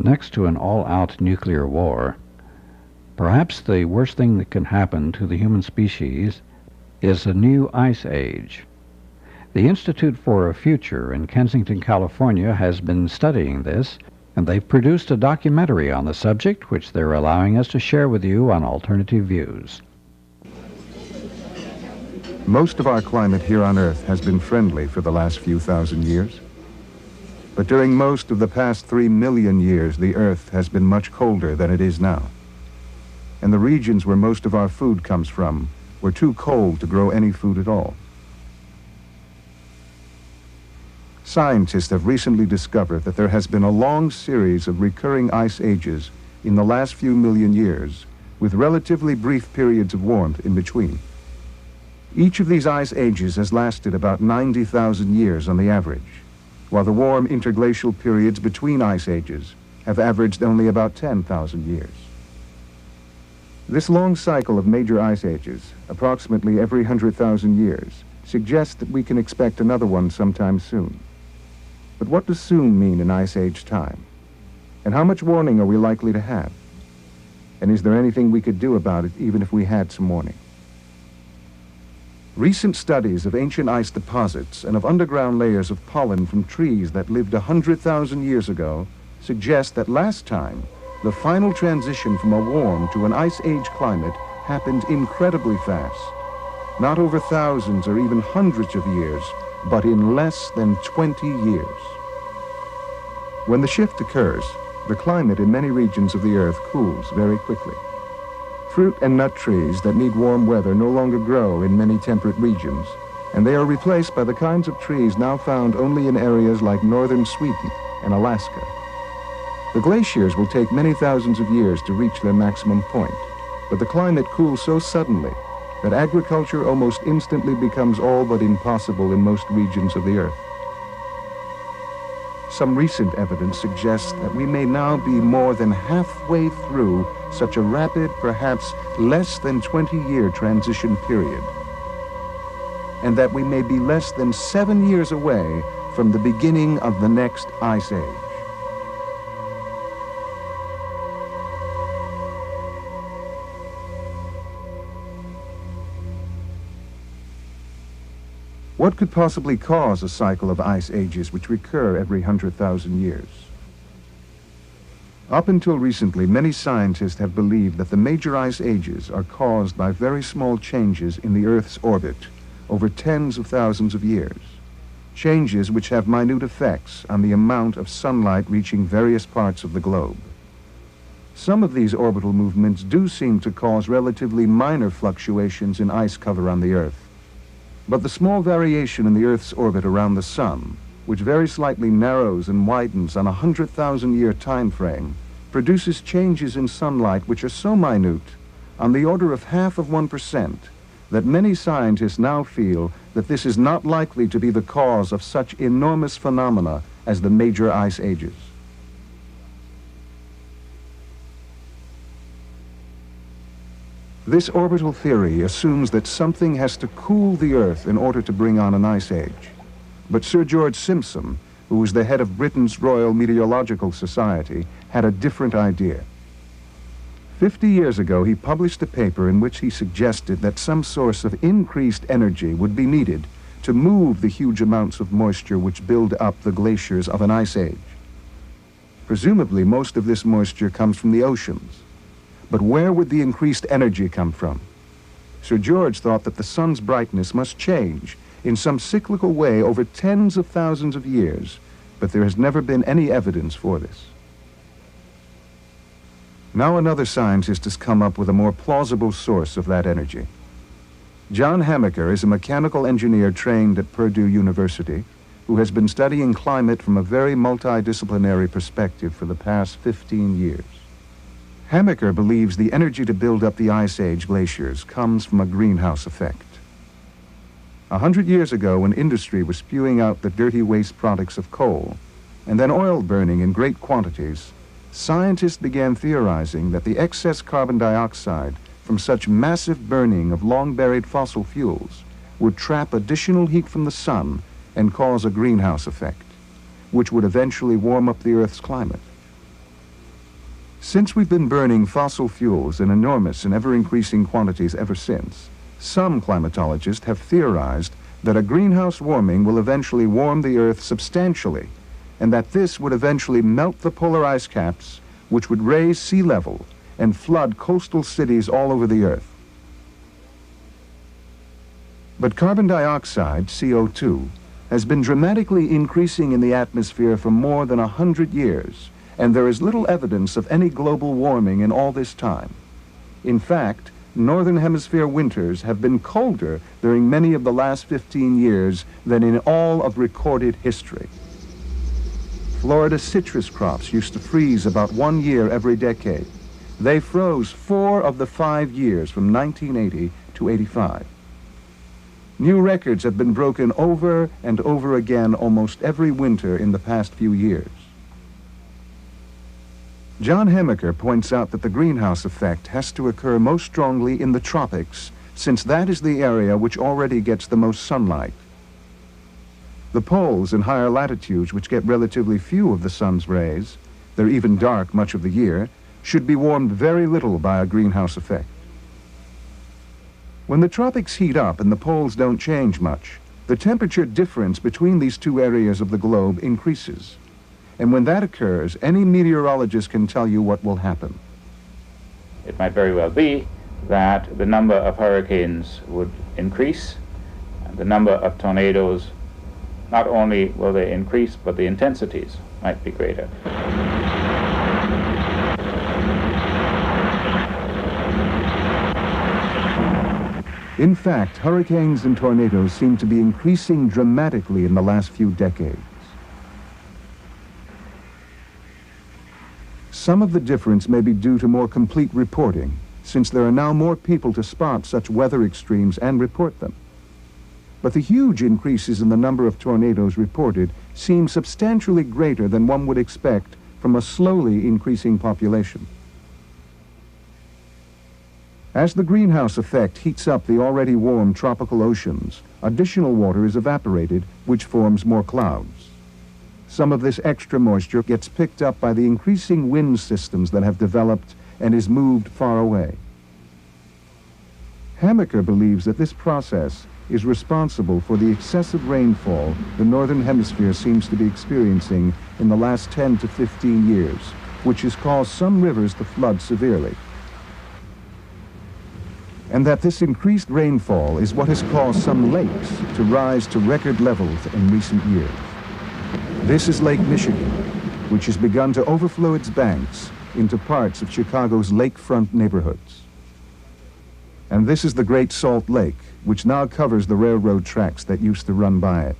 Next to an all-out nuclear war, perhaps the worst thing that can happen to the human species is a new ice age. The Institute for a Future in Kensington, California has been studying this, and they've produced a documentary on the subject, which they're allowing us to share with you on Alternative Views. Most of our climate here on Earth has been friendly for the last few thousand years. But during most of the past 3 million years, the Earth has been much colder than it is now. And the regions where most of our food comes from were too cold to grow any food at all. Scientists have recently discovered that there has been a long series of recurring ice ages in the last few million years, with relatively brief periods of warmth in between. Each of these ice ages has lasted about 90,000 years on the average, while the warm interglacial periods between ice ages have averaged only about 10,000 years. This long cycle of major ice ages, approximately every 100,000 years, suggests that we can expect another one sometime soon. But what does soon mean in ice age time? And how much warning are we likely to have? And is there anything we could do about it even if we had some warning? Recent studies of ancient ice deposits and of underground layers of pollen from trees that lived 100,000 years ago suggest that last time, the final transition from a warm to an ice age climate happened incredibly fast, not over thousands or even hundreds of years, but in less than 20 years. When the shift occurs, the climate in many regions of the Earth cools very quickly. Fruit and nut trees that need warm weather no longer grow in many temperate regions, and they are replaced by the kinds of trees now found only in areas like northern Sweden and Alaska. The glaciers will take many thousands of years to reach their maximum point, but the climate cools so suddenly that agriculture almost instantly becomes all but impossible in most regions of the Earth. Some recent evidence suggests that we may now be more than halfway through such a rapid, perhaps less than 20-year transition period, and that we may be less than 7 years away from the beginning of the next ice age. What could possibly cause a cycle of ice ages which recur every 100,000 years? Up until recently, many scientists have believed that the major ice ages are caused by very small changes in the Earth's orbit over tens of thousands of years, changes which have minute effects on the amount of sunlight reaching various parts of the globe. Some of these orbital movements do seem to cause relatively minor fluctuations in ice cover on the Earth. But the small variation in the Earth's orbit around the Sun, which very slightly narrows and widens on a 100,000-year time frame, produces changes in sunlight which are so minute, on the order of 0.5%, that many scientists now feel that this is not likely to be the cause of such enormous phenomena as the major ice ages. This orbital theory assumes that something has to cool the Earth in order to bring on an ice age. But Sir George Simpson, who was the head of Britain's Royal Meteorological Society, had a different idea. 50 years ago, he published a paper in which he suggested that some source of increased energy would be needed to move the huge amounts of moisture which build up the glaciers of an ice age. Presumably, most of this moisture comes from the oceans. But where would the increased energy come from? Sir George thought that the sun's brightness must change in some cyclical way over tens of thousands of years, but there has never been any evidence for this. Now another scientist has come up with a more plausible source of that energy. John Hamaker is a mechanical engineer trained at Purdue University who has been studying climate from a very multidisciplinary perspective for the past 15 years. Hamaker believes the energy to build up the Ice Age glaciers comes from a greenhouse effect. 100 years ago, when industry was spewing out the dirty waste products of coal, and then oil burning in great quantities, scientists began theorizing that the excess carbon dioxide from such massive burning of long-buried fossil fuels would trap additional heat from the sun and cause a greenhouse effect, which would eventually warm up the Earth's climate. Since we've been burning fossil fuels in enormous and ever-increasing quantities ever since, some climatologists have theorized that a greenhouse warming will eventually warm the Earth substantially, and that this would eventually melt the polar ice caps, which would raise sea level and flood coastal cities all over the Earth. But carbon dioxide, CO2, has been dramatically increasing in the atmosphere for more than 100 years, and there is little evidence of any global warming in all this time. In fact, Northern Hemisphere winters have been colder during many of the last 15 years than in all of recorded history. Florida citrus crops used to freeze about 1 year every decade. They froze 4 of the 5 years from 1980 to 85. New records have been broken over and over again almost every winter in the past few years. John Hemaker points out that the greenhouse effect has to occur most strongly in the tropics, since that is the area which already gets the most sunlight. The poles in higher latitudes, which get relatively few of the sun's rays, they're even dark much of the year, should be warmed very little by a greenhouse effect. When the tropics heat up and the poles don't change much, the temperature difference between these two areas of the globe increases. And when that occurs, any meteorologist can tell you what will happen. It might very well be that the number of hurricanes would increase, and the number of tornadoes, not only will they increase, but the intensities might be greater. In fact, hurricanes and tornadoes seem to be increasing dramatically in the last few decades. Some of the difference may be due to more complete reporting, since there are now more people to spot such weather extremes and report them. But the huge increases in the number of tornadoes reported seem substantially greater than one would expect from a slowly increasing population. As the greenhouse effect heats up the already warm tropical oceans, additional water is evaporated, which forms more clouds. Some of this extra moisture gets picked up by the increasing wind systems that have developed and is moved far away. Hemaker believes that this process is responsible for the excessive rainfall the Northern Hemisphere seems to be experiencing in the last 10 to 15 years, which has caused some rivers to flood severely. And that this increased rainfall is what has caused some lakes to rise to record levels in recent years. This is Lake Michigan, which has begun to overflow its banks into parts of Chicago's lakefront neighborhoods. And this is the Great Salt Lake, which now covers the railroad tracks that used to run by it.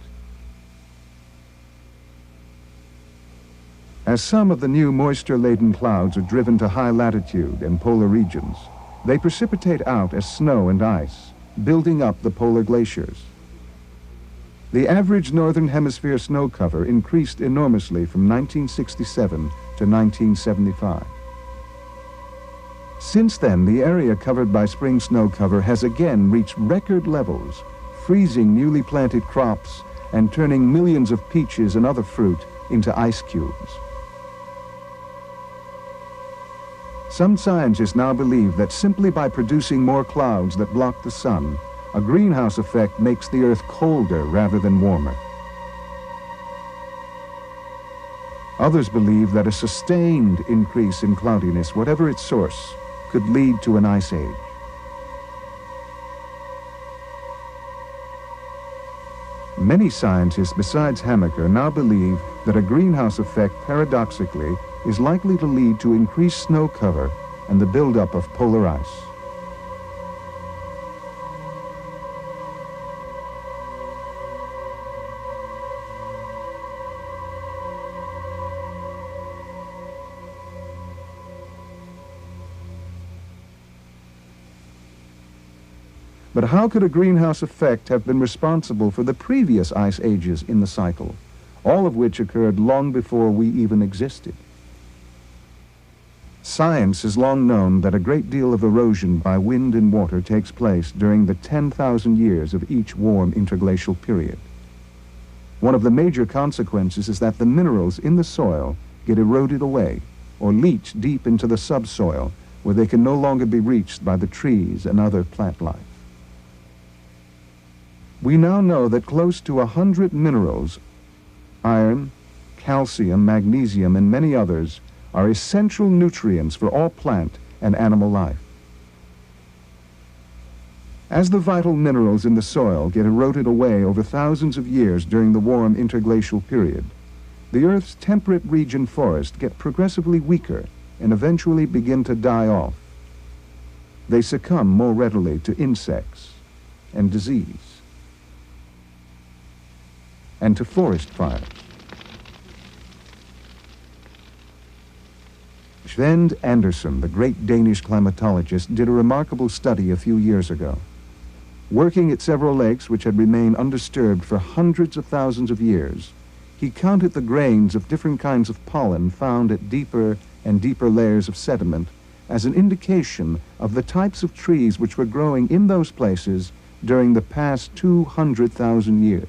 As some of the new moisture-laden clouds are driven to high latitude and polar regions, they precipitate out as snow and ice, building up the polar glaciers. The average Northern Hemisphere snow cover increased enormously from 1967 to 1975. Since then, the area covered by spring snow cover has again reached record levels, freezing newly planted crops and turning millions of peaches and other fruit into ice cubes. Some scientists now believe that simply by producing more clouds that block the sun, a greenhouse effect makes the Earth colder rather than warmer. Others believe that a sustained increase in cloudiness, whatever its source, could lead to an ice age. Many scientists besides Hemaker now believe that a greenhouse effect, paradoxically, is likely to lead to increased snow cover and the buildup of polar ice. But how could a greenhouse effect have been responsible for the previous ice ages in the cycle, all of which occurred long before we even existed? Science has long known that a great deal of erosion by wind and water takes place during the 10,000 years of each warm interglacial period. One of the major consequences is that the minerals in the soil get eroded away, or leach deep into the subsoil, where they can no longer be reached by the trees and other plant life. We now know that close to 100 minerals, iron, calcium, magnesium, and many others, are essential nutrients for all plant and animal life. As the vital minerals in the soil get eroded away over thousands of years during the warm interglacial period, the Earth's temperate region forests get progressively weaker and eventually begin to die off. They succumb more readily to insects and disease and to forest fires. Svend Andersen, the great Danish climatologist, did a remarkable study a few years ago. Working at several lakes which had remained undisturbed for hundreds of thousands of years, he counted the grains of different kinds of pollen found at deeper and deeper layers of sediment as an indication of the types of trees which were growing in those places during the past 200,000 years.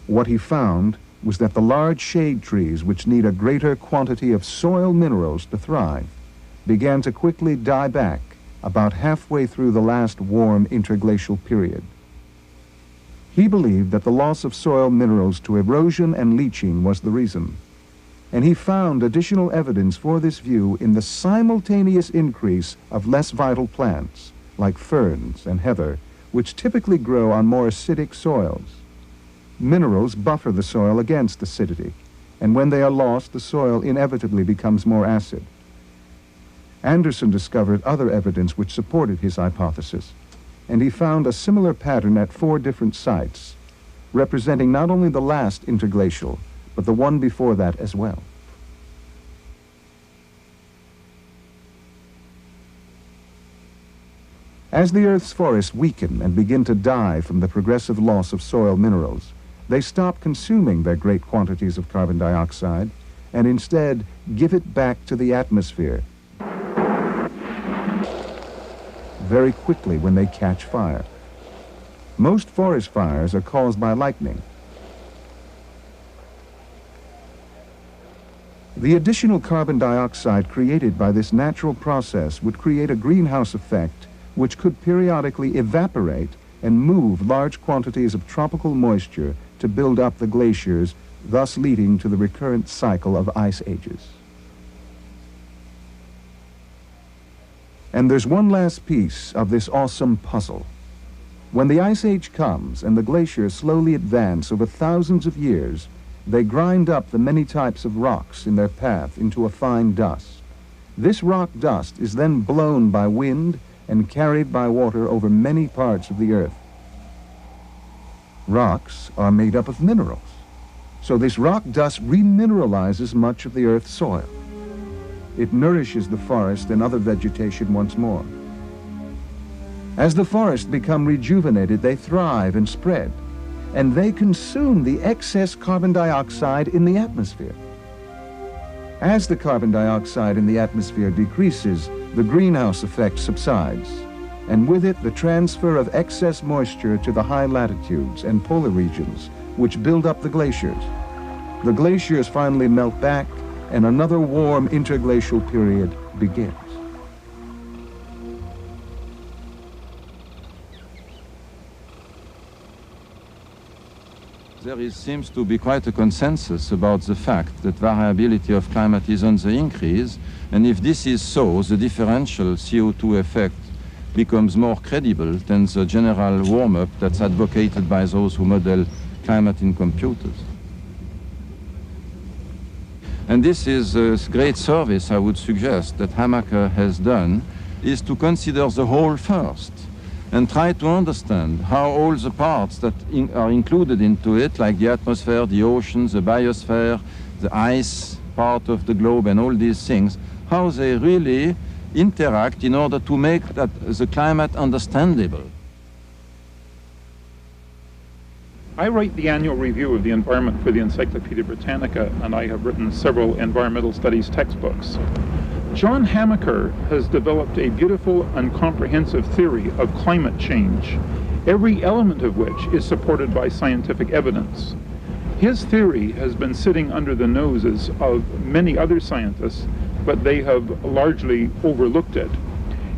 What he found was that the large shade trees, which need a greater quantity of soil minerals to thrive, began to quickly die back about halfway through the last warm interglacial period. He believed that the loss of soil minerals to erosion and leaching was the reason, and he found additional evidence for this view in the simultaneous increase of less vital plants, like ferns and heather, which typically grow on more acidic soils. Minerals buffer the soil against acidity, and when they are lost, the soil inevitably becomes more acid. Andersen discovered other evidence which supported his hypothesis, and he found a similar pattern at 4 different sites, representing not only the last interglacial, but the one before that as well. As the Earth's forests weaken and begin to die from the progressive loss of soil minerals, they stop consuming their great quantities of carbon dioxide and instead give it back to the atmosphere very quickly when they catch fire. Most forest fires are caused by lightning. The additional carbon dioxide created by this natural process would create a greenhouse effect which could periodically evaporate and move large quantities of tropical moisture to build up the glaciers, thus leading to the recurrent cycle of ice ages. And there's one last piece of this awesome puzzle. When the ice age comes and the glaciers slowly advance over thousands of years, they grind up the many types of rocks in their path into a fine dust. This rock dust is then blown by wind and carried by water over many parts of the Earth. Rocks are made up of minerals, so this rock dust remineralizes much of the Earth's soil. It nourishes the forest and other vegetation once more. As the forests become rejuvenated, they thrive and spread, and they consume the excess carbon dioxide in the atmosphere. As the carbon dioxide in the atmosphere decreases, the greenhouse effect subsides, and with it the transfer of excess moisture to the high latitudes and polar regions, which build up the glaciers. The glaciers finally melt back, and another warm interglacial period begins. There seems to be quite a consensus about the fact that variability of climate is on the increase, and if this is so, the differential CO2 effect becomes more credible than the general warm-up that's advocated by those who model climate in computers. And this is a great service I would suggest that Hamaker has done, is to consider the whole first and try to understand how all the parts that are included into it, like the atmosphere, the oceans, the biosphere, the ice part of the globe and all these things, how they really interact in order to make the climate understandable. I write the annual review of the environment for the Encyclopedia Britannica, and I have written several environmental studies textbooks. John Hamaker has developed a beautiful and comprehensive theory of climate change, every element of which is supported by scientific evidence. His theory has been sitting under the noses of many other scientists, but they have largely overlooked it.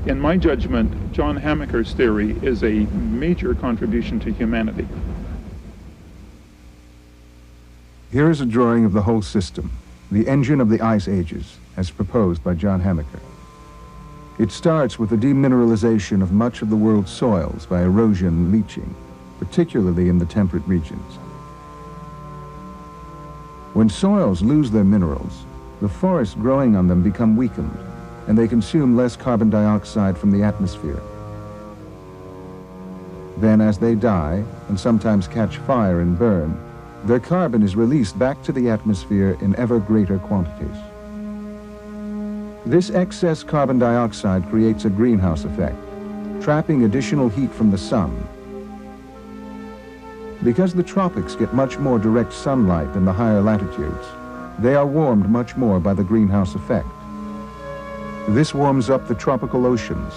In my judgment, John Hamaker's theory is a major contribution to humanity. Here is a drawing of the whole system, the engine of the ice ages, as proposed by John Hamaker. It starts with the demineralization of much of the world's soils by erosion and leaching, particularly in the temperate regions. When soils lose their minerals, the forests growing on them become weakened, and they consume less carbon dioxide from the atmosphere. Then, as they die, and sometimes catch fire and burn, their carbon is released back to the atmosphere in ever greater quantities. This excess carbon dioxide creates a greenhouse effect, trapping additional heat from the sun. Because the tropics get much more direct sunlight than the higher latitudes, they are warmed much more by the greenhouse effect. This warms up the tropical oceans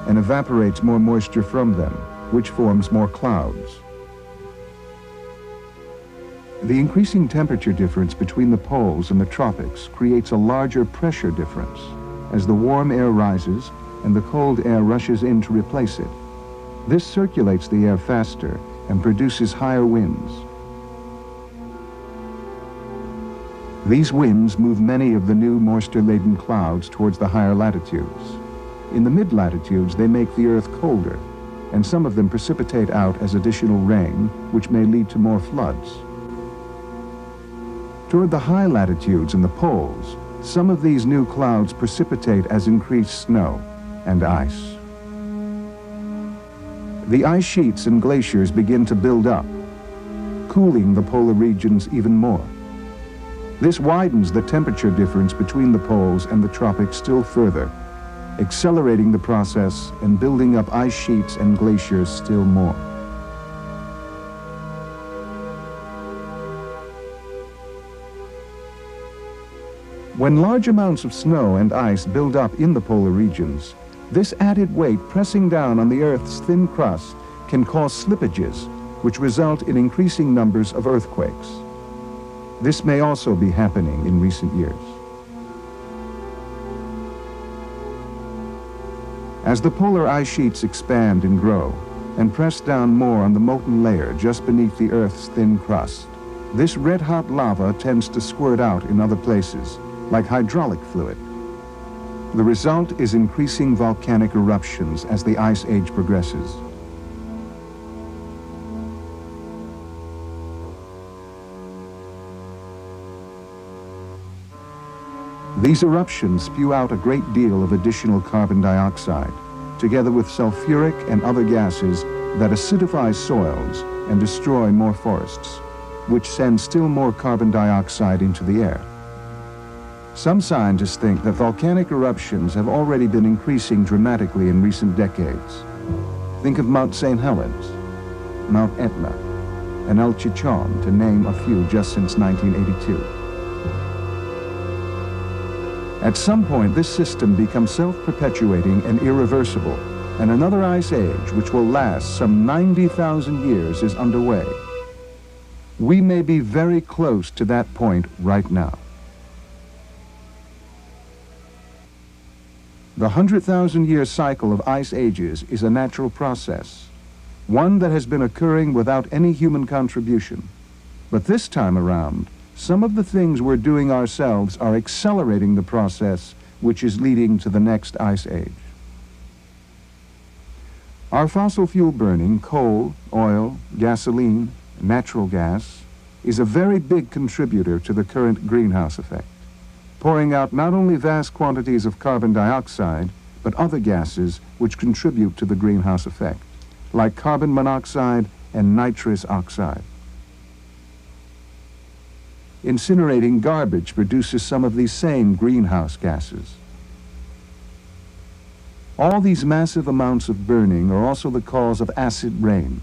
and evaporates more moisture from them, which forms more clouds. The increasing temperature difference between the poles and the tropics creates a larger pressure difference as the warm air rises and the cold air rushes in to replace it. This circulates the air faster and produces higher winds. These winds move many of the new moisture-laden clouds towards the higher latitudes. In the mid-latitudes, they make the Earth colder, and some of them precipitate out as additional rain, which may lead to more floods. Toward the high latitudes and the poles, some of these new clouds precipitate as increased snow and ice. The ice sheets and glaciers begin to build up, cooling the polar regions even more. This widens the temperature difference between the poles and the tropics still further, accelerating the process and building up ice sheets and glaciers still more. When large amounts of snow and ice build up in the polar regions, this added weight pressing down on the Earth's thin crust can cause slippages, which result in increasing numbers of earthquakes. This may also be happening in recent years. As the polar ice sheets expand and grow and press down more on the molten layer just beneath the Earth's thin crust, this red-hot lava tends to squirt out in other places, like hydraulic fluid. The result is increasing volcanic eruptions as the ice age progresses. These eruptions spew out a great deal of additional carbon dioxide, together with sulfuric and other gases that acidify soils and destroy more forests, which send still more carbon dioxide into the air. Some scientists think that volcanic eruptions have already been increasing dramatically in recent decades. Think of Mount St. Helens, Mount Etna, and El Chichon, to name a few just since 1982. At some point, this system becomes self-perpetuating and irreversible, and another ice age, which will last some 90,000 years, is underway. We may be very close to that point right now. The 100,000-year cycle of ice ages is a natural process, one that has been occurring without any human contribution. But this time around, some of the things we're doing ourselves are accelerating the process, which is leading to the next ice age. Our fossil fuel burning, coal, oil, gasoline, natural gas, is a very big contributor to the current greenhouse effect, pouring out not only vast quantities of carbon dioxide, but other gases which contribute to the greenhouse effect, like carbon monoxide and nitrous oxide. Incinerating garbage produces some of these same greenhouse gases. All these massive amounts of burning are also the cause of acid rain,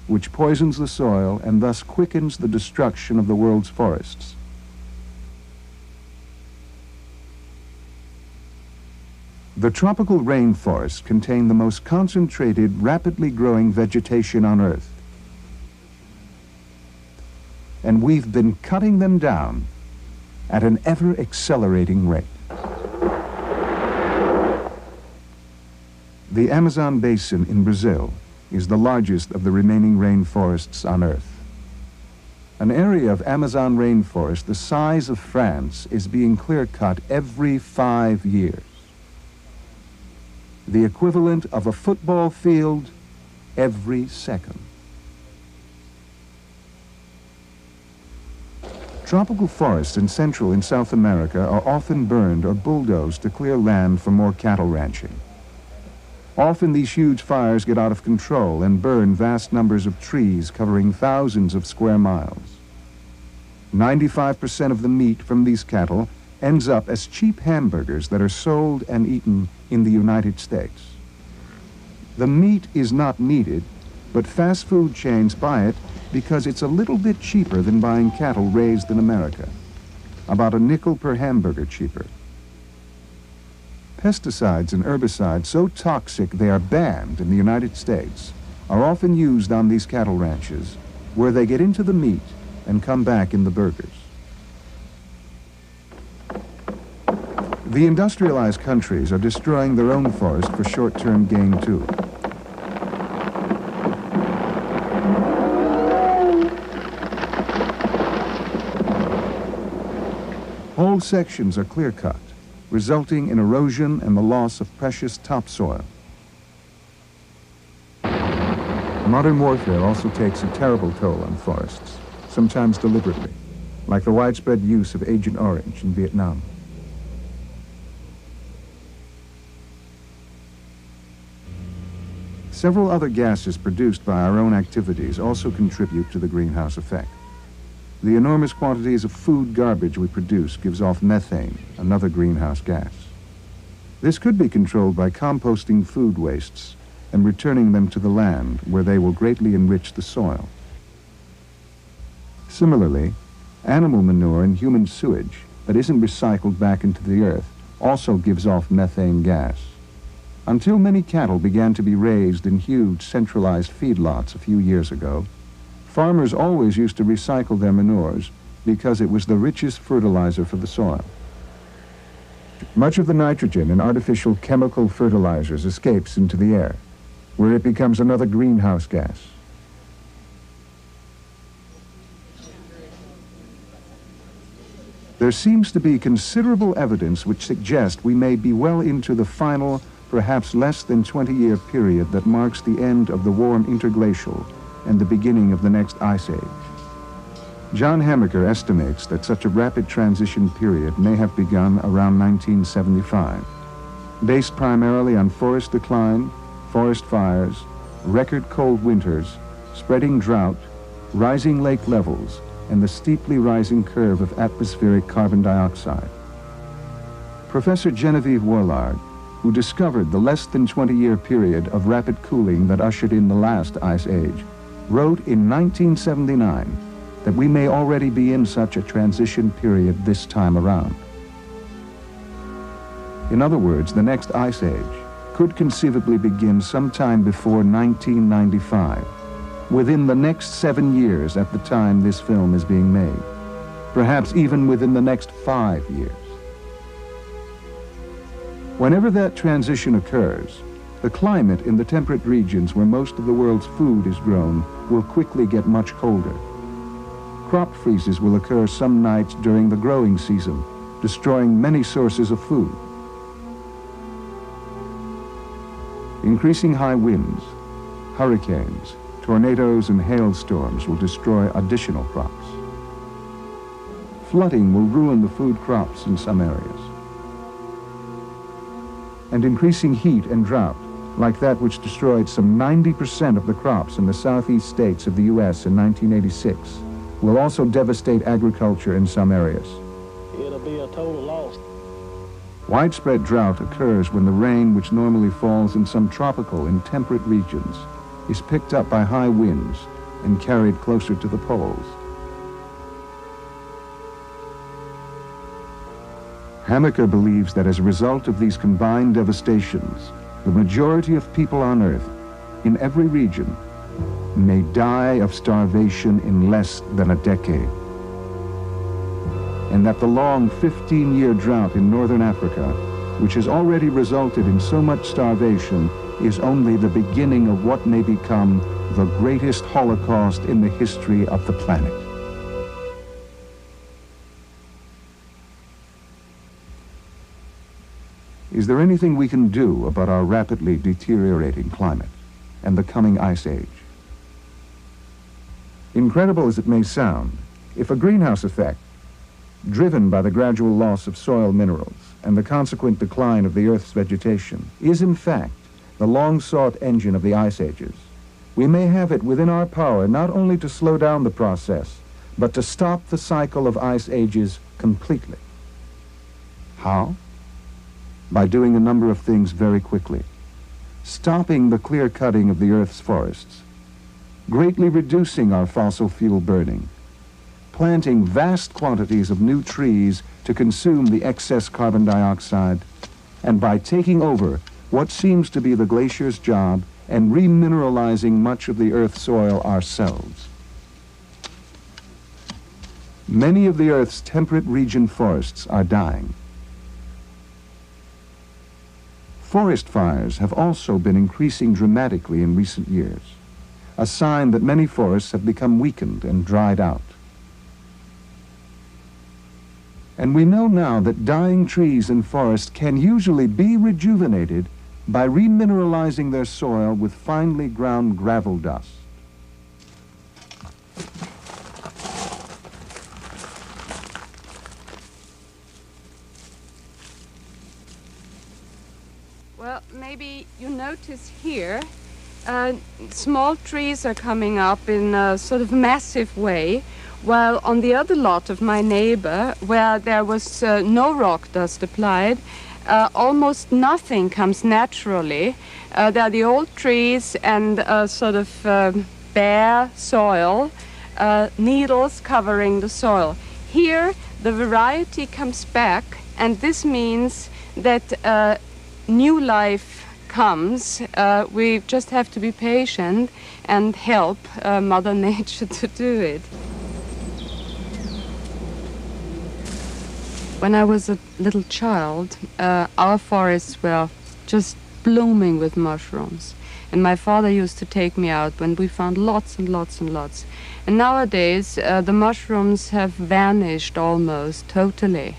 which poisons the soil and thus quickens the destruction of the world's forests. The tropical rainforests contain the most concentrated, rapidly growing vegetation on Earth. and we've been cutting them down at an ever-accelerating rate. The Amazon basin in Brazil is the largest of the remaining rainforests on Earth. An area of Amazon rainforest the size of France is being clear-cut every 5 years. The equivalent of a football field every second. Tropical forests in Central and South America are often burned or bulldozed to clear land for more cattle ranching. Often these huge fires get out of control and burn vast numbers of trees covering thousands of square miles. 95% of the meat from these cattle ends up as cheap hamburgers that are sold and eaten in the United States. The meat is not needed, but fast food chains buy it because it's a little bit cheaper than buying cattle raised in America. About a nickel per hamburger cheaper. Pesticides and herbicides so toxic they are banned in the United States are often used on these cattle ranches, where they get into the meat and come back in the burgers. The industrialized countries are destroying their own forest for short-term gain too. Whole sections are clear-cut, resulting in erosion and the loss of precious topsoil. Modern warfare also takes a terrible toll on forests, sometimes deliberately, like the widespread use of Agent Orange in Vietnam. Several other gases produced by our own activities also contribute to the greenhouse effect. The enormous quantities of food garbage we produce gives off methane, another greenhouse gas. This could be controlled by composting food wastes and returning them to the land, where they will greatly enrich the soil. Similarly, animal manure and human sewage that isn't recycled back into the earth also gives off methane gas. Until many cattle began to be raised in huge centralized feedlots a few years ago, farmers always used to recycle their manures because it was the richest fertilizer for the soil. Much of the nitrogen in artificial chemical fertilizers escapes into the air, where it becomes another greenhouse gas. There seems to be considerable evidence which suggests we may be well into the final, perhaps less than 20-year period that marks the end of the warm interglacial and the beginning of the next ice age. John Hamaker estimates that such a rapid transition period may have begun around 1975, based primarily on forest decline, forest fires, record cold winters, spreading drought, rising lake levels, and the steeply rising curve of atmospheric carbon dioxide. Professor Genevieve Worlard, who discovered the less than 20-year period of rapid cooling that ushered in the last ice age, wrote in 1979 that we may already be in such a transition period this time around. In other words, the next ice age could conceivably begin sometime before 1995, within the next 7 years at the time this film is being made, perhaps even within the next 5 years. Whenever that transition occurs, the climate in the temperate regions where most of the world's food is grown will quickly get much colder. Crop freezes will occur some nights during the growing season, destroying many sources of food. Increasing high winds, hurricanes, tornadoes, and hailstorms will destroy additional crops. Flooding will ruin the food crops in some areas. And increasing heat and drought, like that which destroyed some 90% of the crops in the southeast states of the U.S. in 1986, will also devastate agriculture in some areas. It'll be a total loss. Widespread drought occurs when the rain, which normally falls in some tropical and temperate regions, is picked up by high winds and carried closer to the poles. Hamaker believes that as a result of these combined devastations, the majority of people on Earth, in every region, may die of starvation in less than a decade, and that the long 15-year drought in northern Africa, which has already resulted in so much starvation, is only the beginning of what may become the greatest Holocaust in the history of the planet. Is there anything we can do about our rapidly deteriorating climate and the coming ice age? Incredible as it may sound, if a greenhouse effect, driven by the gradual loss of soil minerals and the consequent decline of the Earth's vegetation, is in fact the long-sought engine of the ice ages, we may have it within our power not only to slow down the process, but to stop the cycle of ice ages completely. How? By doing a number of things very quickly. Stopping the clear-cutting of the Earth's forests, greatly reducing our fossil fuel burning, planting vast quantities of new trees to consume the excess carbon dioxide, and by taking over what seems to be the glacier's job and remineralizing much of the Earth's soil ourselves. Many of the Earth's temperate region forests are dying. Forest fires have also been increasing dramatically in recent years, a sign that many forests have become weakened and dried out. And we know now that dying trees and forests can usually be rejuvenated by remineralizing their soil with finely ground gravel dust. Well, maybe you notice here, small trees are coming up in a sort of massive way, while on the other lot of my neighbor, where there was no rock dust applied, almost nothing comes naturally. There are the old trees and sort of bare soil, needles covering the soil. Here, the variety comes back, and this means that new life comes. We just have to be patient and help Mother Nature to do it. When I was a little child, our forests were just blooming with mushrooms. And my father used to take me out when we found lots and lots and lots. And nowadays, the mushrooms have vanished almost totally.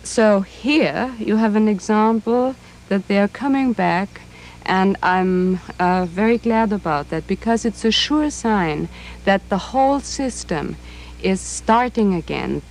So here you have an example that they are coming back, and I'm very glad about that, because it's a sure sign that the whole system is starting again.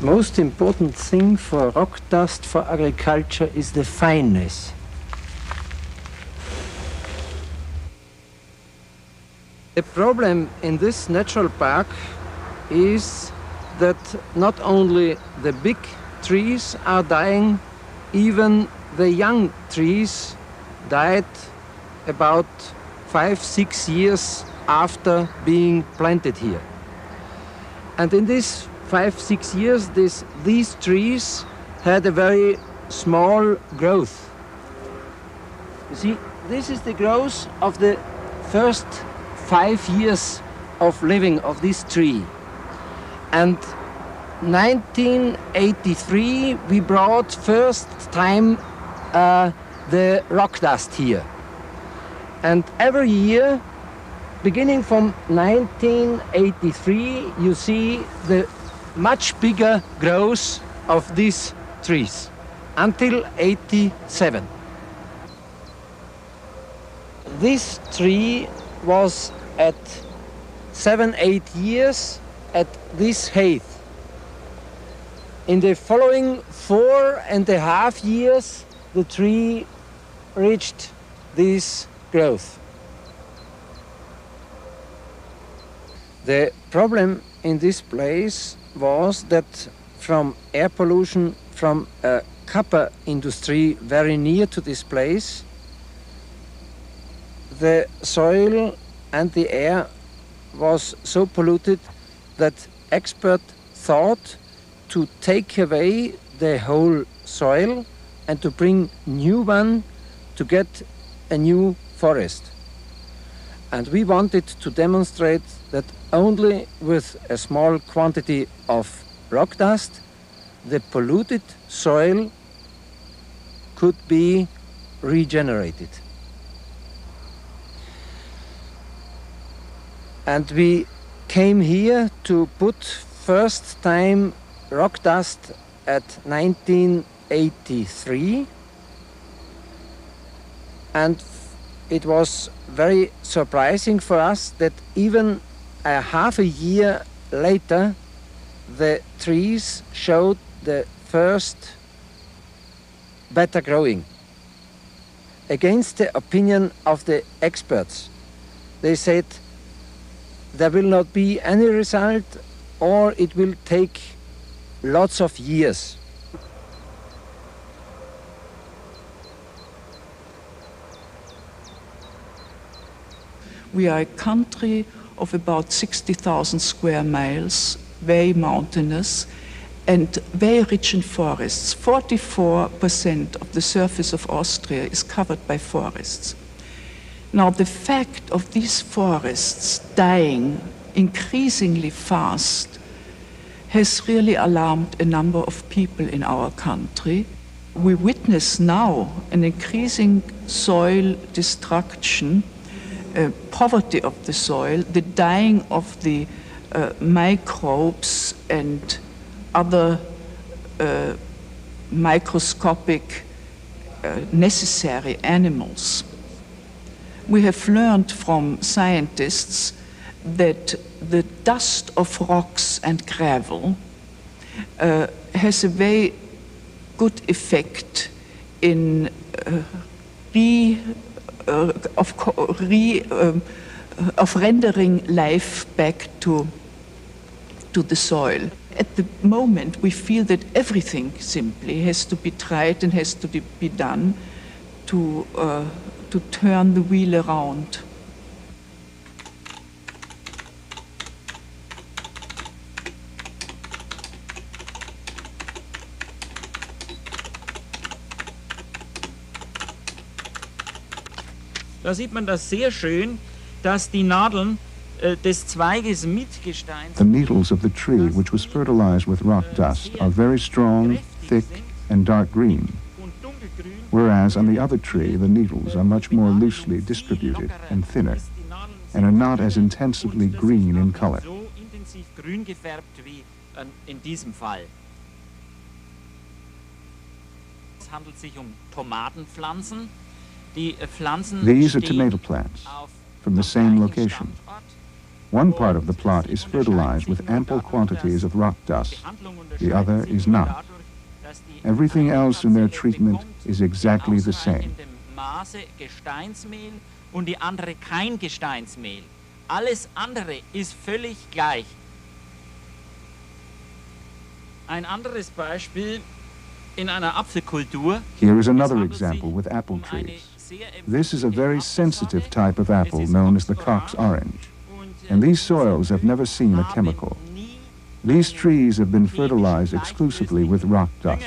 Most important thing for rock dust for agriculture is the fineness. The problem in this natural park is that not only the big trees are dying, even the young trees died about 5-6 years after being planted here. And in this 5-6 years, these trees had a very small growth. You see, this is the growth of the first 5 years of living of this tree. And 1983 we brought first time the rock dust here. And every year, beginning from 1983, you see the much bigger growth of these trees until 87. This tree was at 7-8 years at this height. In the following 4.5 years, the tree reached this growth. The problem in this place was that from air pollution from a copper industry very near to this place, the soil and the air was so polluted that experts thought to take away the whole soil and to bring new one to get a new forest. And we wanted to demonstrate that only with a small quantity of rock dust, the polluted soil could be regenerated. And we came here to put first time rock dust at 1983, and it was very surprising for us that even a half a year later the trees showed the first better growing. Against the opinion of the experts, they said there will not be any result or it will take lots of years. We are a country of about 60,000 square miles, very mountainous and very rich in forests. 44% of the surface of Austria is covered by forests. Now, the fact of these forests dying increasingly fast has really alarmed a number of people in our country. We witness now an increasing soil destruction, poverty of the soil, the dying of the microbes and other microscopic necessary animals. We have learned from scientists that the dust of rocks and gravel has a very good effect in of rendering life back to the soil. At the moment, we feel that everything simply has to be tried and has to be done to turn the wheel around. Da sieht man das sehr schön, dass die Nadeln des Zweiges mit Gestein. The needles of the tree, which was fertilized with rock dust, are very strong, thick, and dark green. Whereas on the other tree, the needles are much more loosely distributed and thinner, and are not as intensively green in color. So intensiv grün gefärbt wie in diesem Fall. Es handelt sich Tomatenpflanzen. These are tomato plants from the same location. One part of the plot is fertilized with ample quantities of rock dust. The other is not. Everything else in their treatment is exactly the same. Und die andere kein Gesteinsmehl. Alles andere ist völlig gleich. Ein anderes Beispiel in einer Apfelkultur. Here is another example with apple trees. This is a very sensitive type of apple known as the Cox orange. And these soils have never seen a chemical. These trees have been fertilized exclusively with rock dust.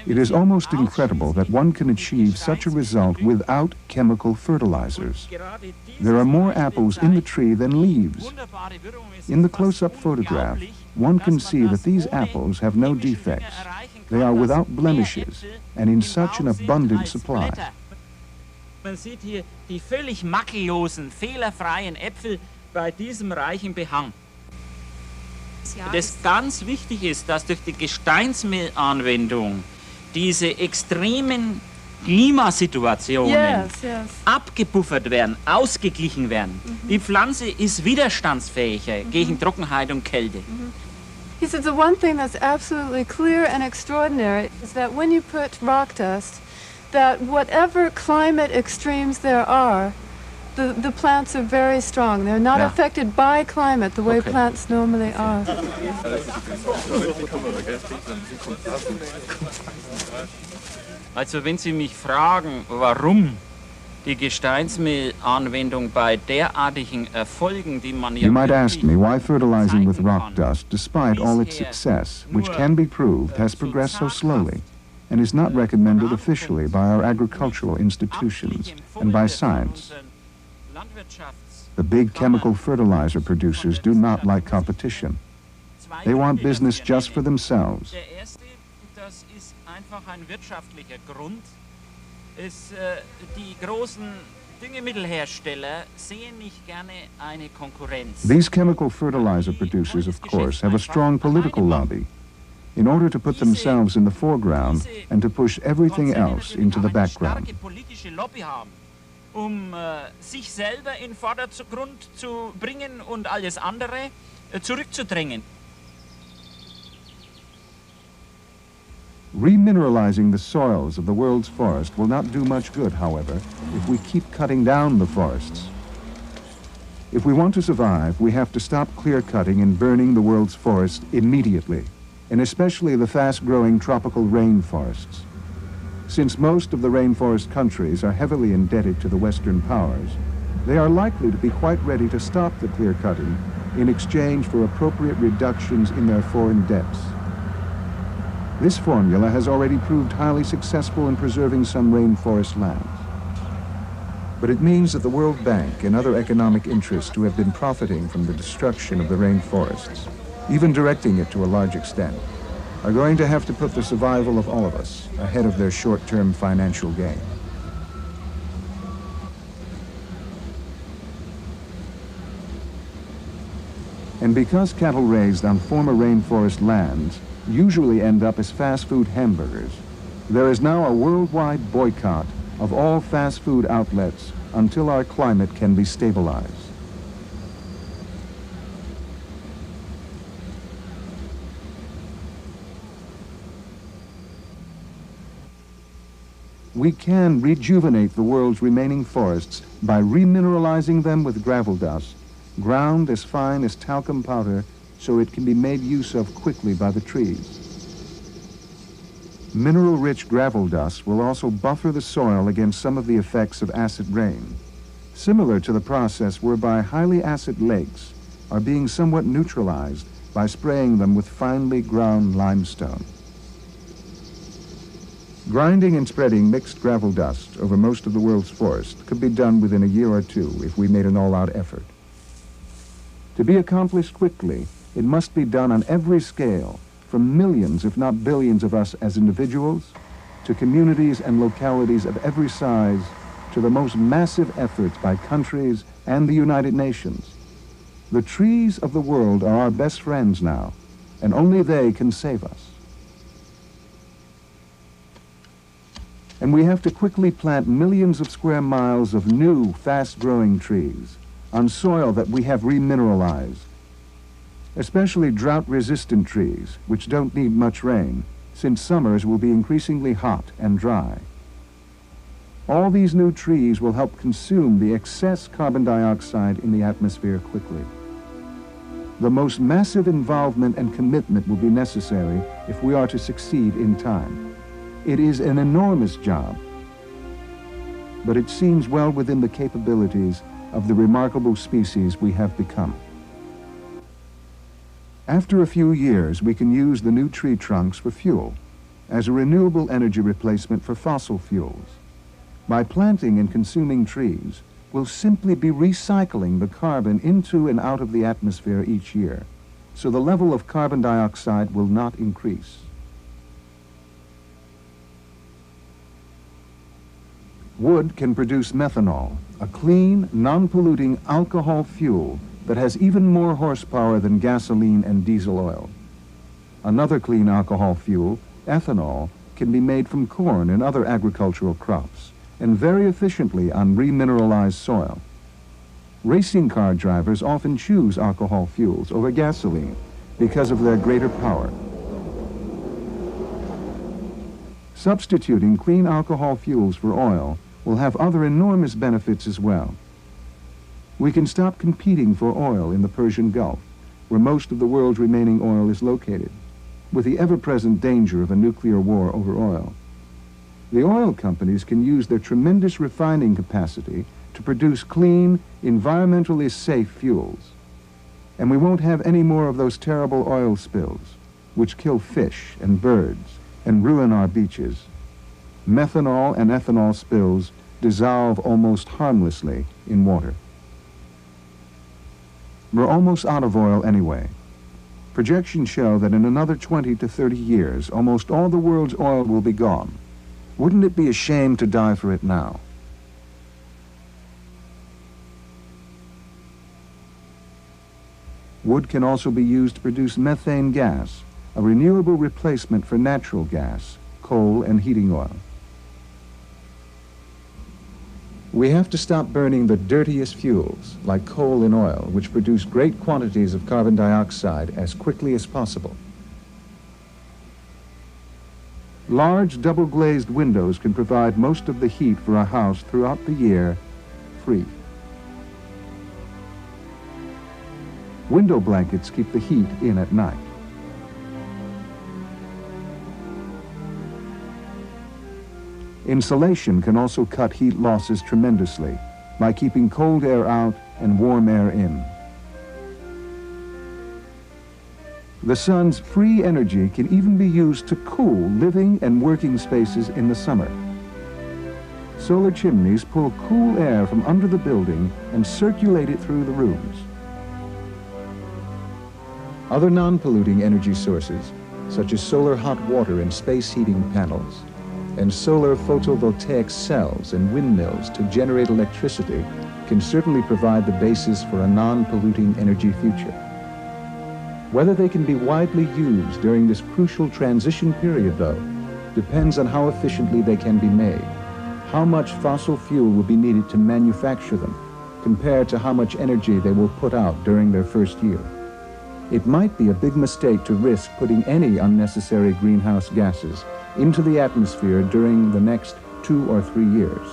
It is almost incredible that one can achieve such a result without chemical fertilizers. There are more apples in the tree than leaves. In the close-up photograph, one can see that these apples have no defects. They are without blemishes and in such an abundant supply. Man sieht hier die völlig makellosen, fehlerfreien Äpfel bei diesem reichen Behang. Das ganz wichtig ist, dass durch die Gesteinsmehlanwendung diese extremen Klimasituationen abgepuffert werden, ausgeglichen werden. Die Pflanze ist widerstandsfähiger gegen Trockenheit und Kälte. He said the one thing that's absolutely clear and extraordinary is that when you put rock dust, that whatever climate extremes there are, the plants are very strong. They're not affected by climate the way plants normally are. Also wenn Sie mich fragen, warum die Gesteinsmehlanwendung bei derartigen Erfolgen, die man You might ask me why fertilizing with rock dust, despite all its success, which can be proved, has progressed so slowly and is not recommended officially by our agricultural institutions and by science. The big chemical fertilizer producers do not like competition. They want business just for themselves. Das ist einfach ein wirtschaftlicher Grund. Die großen Düngemittelhersteller sehen nicht gerne eine Konkurrenz. These chemical fertilizer producers, of course, have a strong political lobby in order to put themselves in the foreground and to push everything else into the background. Sich selber in Vordergrund zu bringen und alles andere zurückzudrängen. Remineralizing the soils of the world's forest will not do much good, however, if we keep cutting down the forests. If we want to survive, we have to stop clear-cutting and burning the world's forest immediately, and especially the fast-growing tropical rainforests. Since most of the rainforest countries are heavily indebted to the Western powers, they are likely to be quite ready to stop the clear-cutting in exchange for appropriate reductions in their foreign debts. This formula has already proved highly successful in preserving some rainforest lands. But it means that the World Bank and other economic interests who have been profiting from the destruction of the rainforests, even directing it to a large extent, are going to have to put the survival of all of us ahead of their short-term financial gain. And because cattle raised on former rainforest lands usually end up as fast food hamburgers, there is now a worldwide boycott of all fast food outlets until our climate can be stabilized. We can rejuvenate the world's remaining forests by remineralizing them with gravel dust, ground as fine as talcum powder so it can be made use of quickly by the trees. Mineral-rich gravel dust will also buffer the soil against some of the effects of acid rain, similar to the process whereby highly acid lakes are being somewhat neutralized by spraying them with finely ground limestone. Grinding and spreading mixed gravel dust over most of the world's forest could be done within a year or two if we made an all-out effort. To be accomplished quickly, it must be done on every scale, from millions, if not billions of us as individuals, to communities and localities of every size, to the most massive efforts by countries and the United Nations. The trees of the world are our best friends now, and only they can save us. And we have to quickly plant millions of square miles of new, fast-growing trees on soil that we have remineralized, especially drought-resistant trees, which don't need much rain, since summers will be increasingly hot and dry. All these new trees will help consume the excess carbon dioxide in the atmosphere quickly. The most massive involvement and commitment will be necessary if we are to succeed in time. It is an enormous job, but it seems well within the capabilities of the remarkable species we have become. After a few years, we can use the new tree trunks for fuel, as a renewable energy replacement for fossil fuels. By planting and consuming trees, we'll simply be recycling the carbon into and out of the atmosphere each year, so the level of carbon dioxide will not increase. Wood can produce methanol, a clean, non-polluting alcohol fuel that has even more horsepower than gasoline and diesel oil. Another clean alcohol fuel, ethanol, can be made from corn and other agricultural crops, and very efficiently on remineralized soil. Racing car drivers often choose alcohol fuels over gasoline because of their greater power. Substituting clean alcohol fuels for oil will have other enormous benefits as well. We can stop competing for oil in the Persian Gulf, where most of the world's remaining oil is located, with the ever-present danger of a nuclear war over oil. The oil companies can use their tremendous refining capacity to produce clean, environmentally safe fuels. And we won't have any more of those terrible oil spills, which kill fish and birds and ruin our beaches. Methanol and ethanol spills dissolve almost harmlessly in water. We're almost out of oil anyway. Projections show that in another 20 to 30 years, almost all the world's oil will be gone. Wouldn't it be a shame to die for it now? Wood can also be used to produce methane gas, a renewable replacement for natural gas, coal, and heating oil. We have to stop burning the dirtiest fuels, like coal and oil, which produce great quantities of carbon dioxide as quickly as possible. Large double-glazed windows can provide most of the heat for a house throughout the year, free. Window blankets keep the heat in at night. Insulation can also cut heat losses tremendously by keeping cold air out and warm air in. The sun's free energy can even be used to cool living and working spaces in the summer. Solar chimneys pull cool air from under the building and circulate it through the rooms. Other non-polluting energy sources, such as solar hot water and space heating panels, and solar photovoltaic cells and windmills to generate electricity, can certainly provide the basis for a non-polluting energy future. Whether they can be widely used during this crucial transition period, though, depends on how efficiently they can be made, how much fossil fuel will be needed to manufacture them, compared to how much energy they will put out during their first year. It might be a big mistake to risk putting any unnecessary greenhouse gases into the atmosphere during the next 2 or 3 years,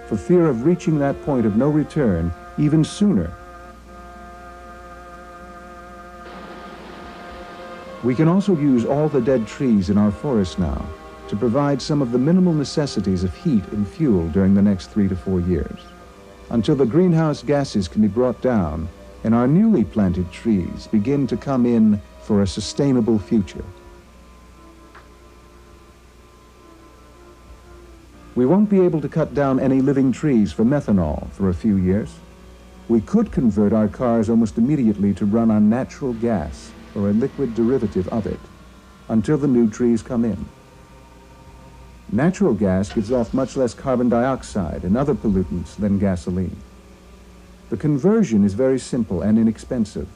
for fear of reaching that point of no return even sooner. We can also use all the dead trees in our forests now to provide some of the minimal necessities of heat and fuel during the next 3 to 4 years, until the greenhouse gases can be brought down and our newly planted trees begin to come in for a sustainable future. We won't be able to cut down any living trees for methanol for a few years. We could convert our cars almost immediately to run on natural gas or a liquid derivative of it until the new trees come in. Natural gas gives off much less carbon dioxide and other pollutants than gasoline. The conversion is very simple and inexpensive,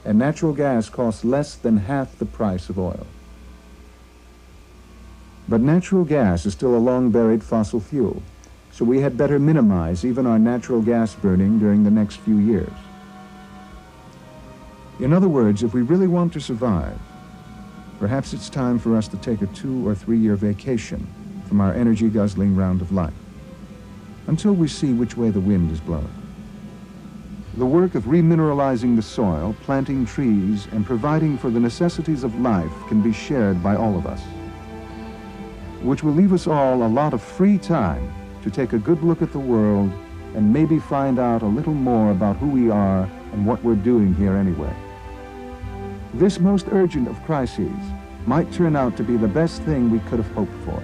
and natural gas costs less than half the price of oil. But natural gas is still a long-buried fossil fuel, so we had better minimize even our natural gas burning during the next few years. In other words, if we really want to survive, perhaps it's time for us to take a 2 or 3 year vacation from our energy-guzzling round of life, until we see which way the wind is blowing. The work of remineralizing the soil, planting trees, and providing for the necessities of life can be shared by all of us, which will leave us all a lot of free time to take a good look at the world and maybe find out a little more about who we are and what we're doing here anyway. This most urgent of crises might turn out to be the best thing we could have hoped for.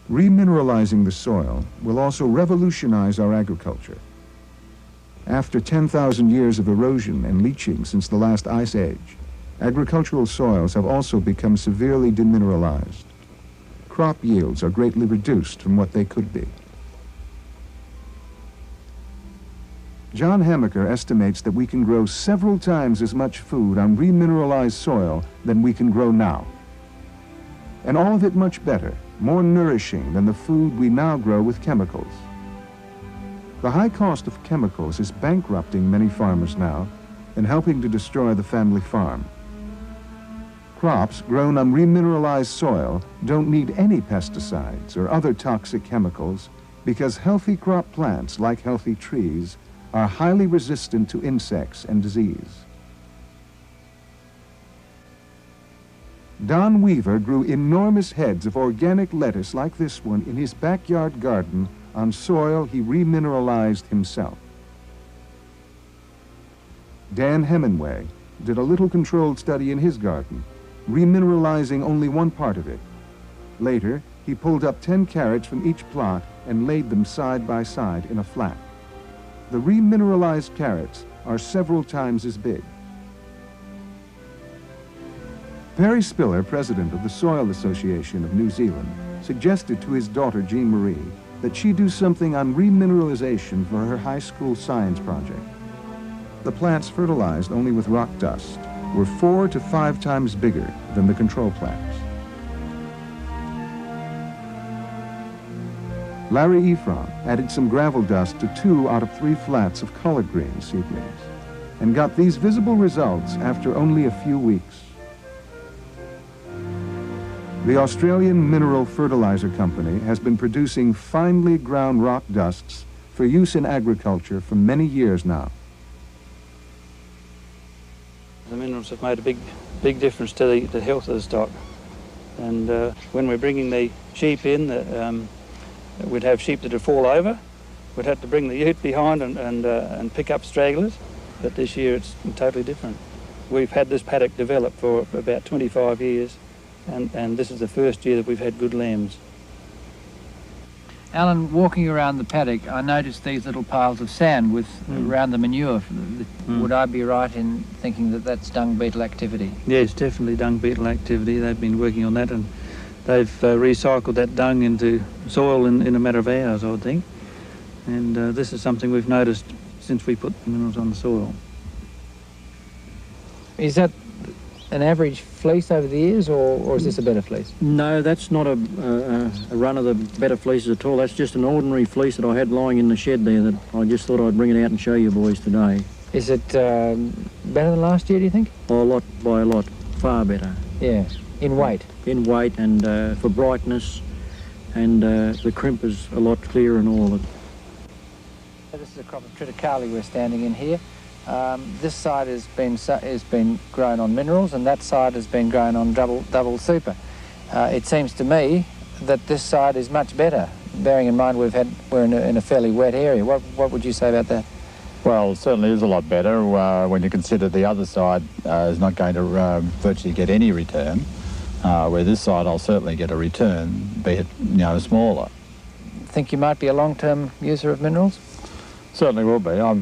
Remineralizing the soil will also revolutionize our agriculture. After 10,000 years of erosion and leaching since the last ice age, agricultural soils have also become severely demineralized. Crop yields are greatly reduced from what they could be. John Hamaker estimates that we can grow several times as much food on remineralized soil than we can grow now. And all of it much better, more nourishing than the food we now grow with chemicals. The high cost of chemicals is bankrupting many farmers now and helping to destroy the family farm. Crops grown on remineralized soil don't need any pesticides or other toxic chemicals because healthy crop plants, like healthy trees, are highly resistant to insects and disease. Don Weaver grew enormous heads of organic lettuce like this one in his backyard garden on soil he remineralized himself. Dan Hemingway did a little controlled study in his garden, remineralizing only one part of it. Later, he pulled up 10 carrots from each plot and laid them side by side in a flat. The remineralized carrots are several times as big. Perry Spiller, president of the Soil Association of New Zealand, suggested to his daughter Jean Marie that she do something on remineralization for her high school science project. The plants fertilized only with rock dust were 4 to 5 times bigger than the control plants. Larry Ephron added some gravel dust to 2 out of 3 flats of collard green seedlings and got these visible results after only a few weeks. The Australian Mineral Fertilizer Company has been producing finely ground rock dusts for use in agriculture for many years now. The minerals have made a big difference to the health of the stock. And when we're bringing the sheep in, we'd have sheep that would fall over. We'd have to bring the ute behind and pick up stragglers. But this year it's totally different. We've had this paddock developed for about 25 years. And this is the first year that we've had good lambs. Alan, walking around the paddock, I noticed these little piles of sand with around the manure. Would I be right in thinking that that's dung beetle activity? Yeah, it's definitely dung beetle activity. They've been working on that, and they've recycled that dung into soil in a matter of hours, I would think. And this is something we've noticed since we put the minerals on the soil. Is that an average fleece over the years, or is this a better fleece? No, that's not a run of the better fleeces at all. That's just an ordinary fleece that I had lying in the shed there that I just thought I'd bring it out and show you boys today. Is it better than last year, do you think? Oh, by a lot, far better. Yeah, in weight? In weight and for brightness, and the crimp is a lot clearer and all. This is a crop of triticale we're standing in here. This side has been grown on minerals, and that side has been grown on double super. It seems to me that this side is much better, bearing in mind we're in a fairly wet area. What would you say about that? Well, it certainly is a lot better when you consider the other side is not going to virtually get any return, where this side I'll certainly get a return, be it smaller. Think you might be a long-term user of minerals? Certainly will be. I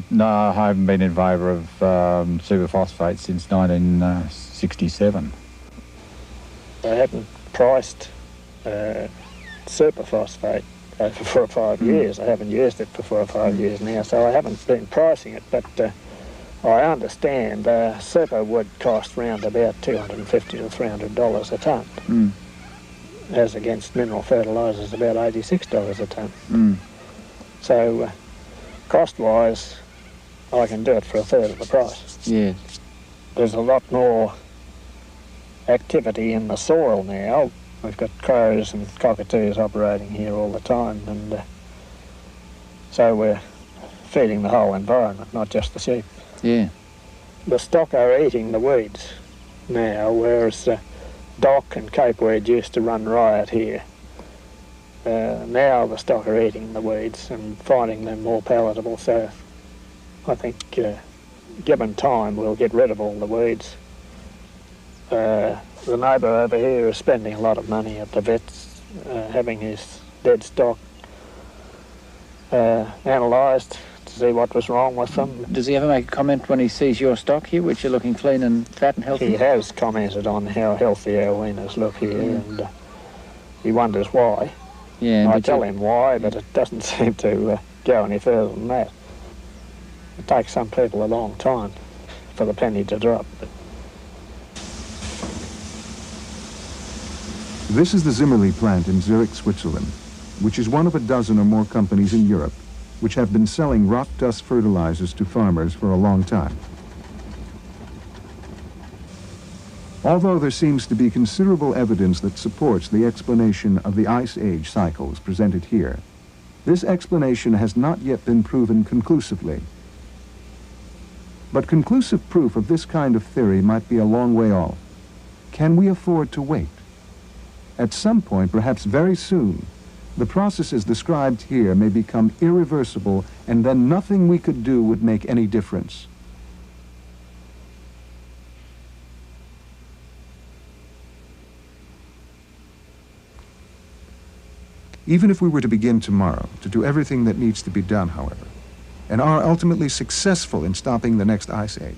haven't been in favour of superphosphate since 1967. I haven't priced superphosphate for 4 or 5 years. I haven't used it for 4 or 5 years now, so I haven't been pricing it. But I understand super would cost round about $250 to $300 a tonne, as against mineral fertilisers about $86 a tonne. So cost-wise, I can do it for a third of the price. Yeah. There's a lot more activity in the soil now. We've got crows and cockatoos operating here all the time, and so we're feeding the whole environment, not just the sheep. Yeah. The stock are eating the weeds now, whereas dock and capeweed used to run riot here. Now the stock are eating the weeds and finding them more palatable, so I think given time we'll get rid of all the weeds. The neighbour over here is spending a lot of money at the vets, having his dead stock analysed to see what was wrong with them. Does he ever make a comment when he sees your stock here, which are looking clean and fat and healthy? He has commented on how healthy our weaners look here, and he wonders why. Yeah, I tell him why, but it doesn't seem to go any further than that. It takes some people a long time for the penny to drop. This is the Zimmerli plant in Zurich, Switzerland, which is one of a dozen or more companies in Europe which have been selling rock dust fertilizers to farmers for a long time. Although there seems to be considerable evidence that supports the explanation of the Ice Age cycles presented here, this explanation has not yet been proven conclusively. But conclusive proof of this kind of theory might be a long way off. Can we afford to wait? At some point, perhaps very soon, the processes described here may become irreversible, and then nothing we could do would make any difference. Even if we were to begin tomorrow to do everything that needs to be done, however, and are ultimately successful in stopping the next ice age,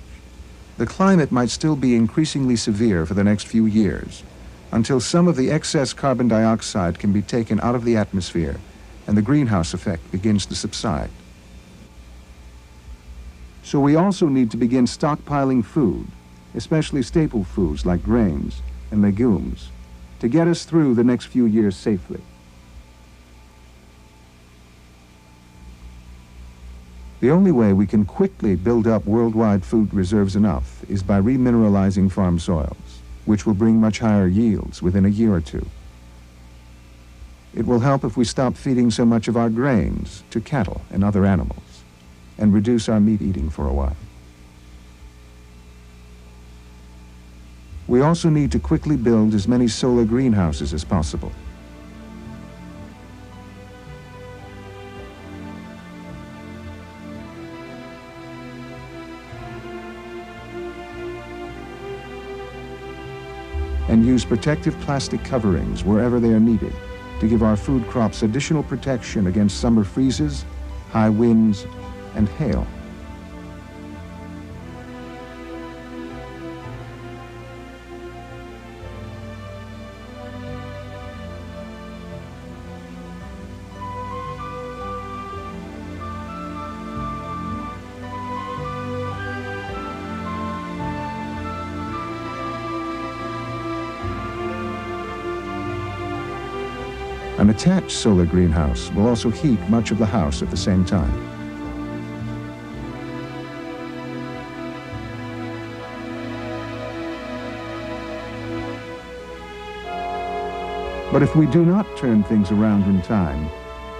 the climate might still be increasingly severe for the next few years, until some of the excess carbon dioxide can be taken out of the atmosphere and the greenhouse effect begins to subside. So we also need to begin stockpiling food, especially staple foods like grains and legumes, to get us through the next few years safely. The only way we can quickly build up worldwide food reserves enough is by remineralizing farm soils, which will bring much higher yields within a year or two. It will help if we stop feeding so much of our grains to cattle and other animals, and reduce our meat eating for a while. We also need to quickly build as many solar greenhouses as possible. And use protective plastic coverings wherever they are needed to give our food crops additional protection against summer freezes, high winds, and hail. An attached solar greenhouse will also heat much of the house at the same time. But if we do not turn things around in time,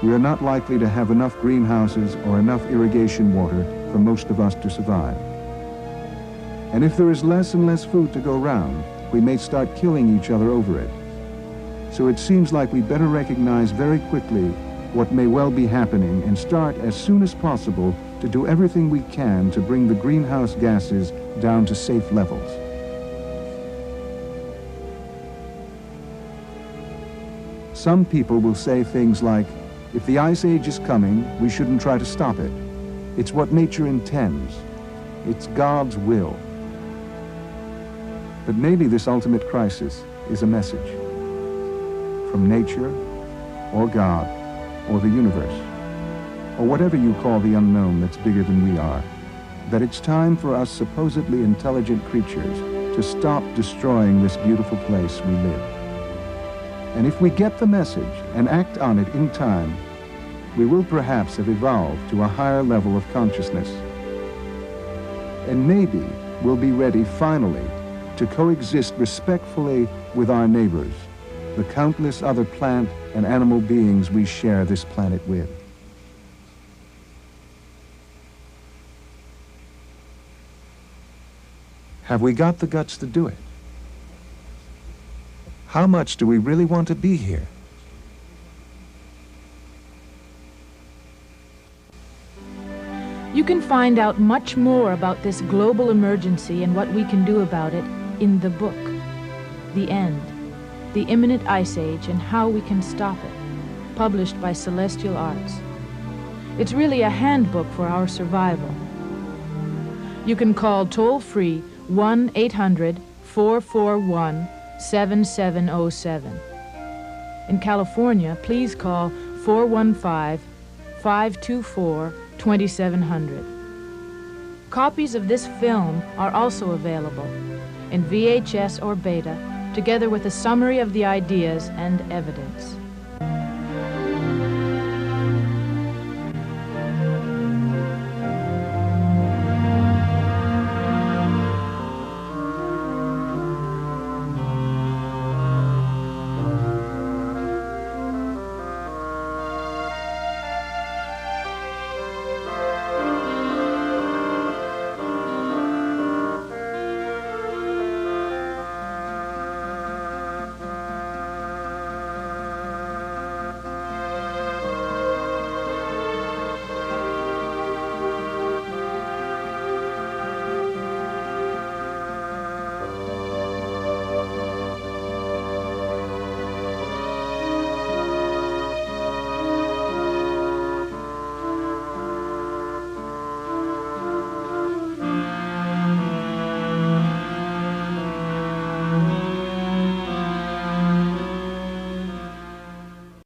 we are not likely to have enough greenhouses or enough irrigation water for most of us to survive. And if there is less and less food to go round, we may start killing each other over it. So it seems like we better recognize very quickly what may well be happening and start as soon as possible to do everything we can to bring the greenhouse gases down to safe levels. Some people will say things like, if the ice age is coming, we shouldn't try to stop it. It's what nature intends. It's God's will. But maybe this ultimate crisis is a message from nature, or God, or the universe, or whatever you call the unknown that's bigger than we are, that it's time for us supposedly intelligent creatures to stop destroying this beautiful place we live. And if we get the message and act on it in time, we will perhaps have evolved to a higher level of consciousness. And maybe we'll be ready finally to coexist respectfully with our neighbors, the countless other plant and animal beings we share this planet with. Have we got the guts to do it? How much do we really want to be here? You can find out much more about this global emergency and what we can do about it in the book, The End, The Imminent Ice Age and How We Can Stop It, published by Celestial Arts. It's really a handbook for our survival. You can call toll-free 1-800-441-7707. In California, please call 415-524-2700. Copies of this film are also available in VHS or beta, together with a summary of the ideas and evidence.